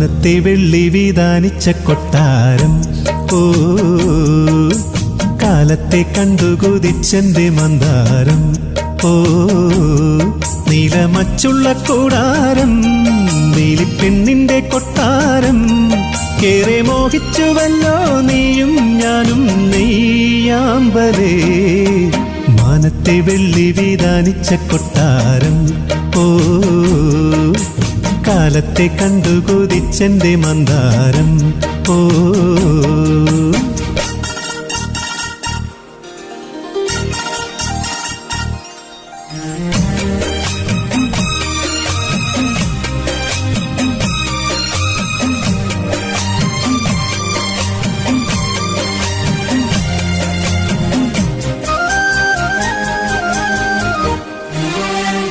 മാനത്തെ വെള്ളി വിധാനിച്ച കൊട്ടാരം ഓ കാലത്തെ കണ്ടു കൊതിച്ചെന്റെ മന്ദാരം ഓ നീലമച്ചുള്ള കൂടാരം നീലിപ്പെണ്ണിന്റെ കൊട്ടാരം കേറെ മോഹിച്ചുവല്ലോ നീയും ഞാനും നെയ്യാമ്പലേ മാനത്തെ വെള്ളി വിധാനിച്ച കൊട്ടാരം ഓ കാലത്തെ കണ്ടു കൊതിച്ചെന്റെ മന്ദാരം ഓ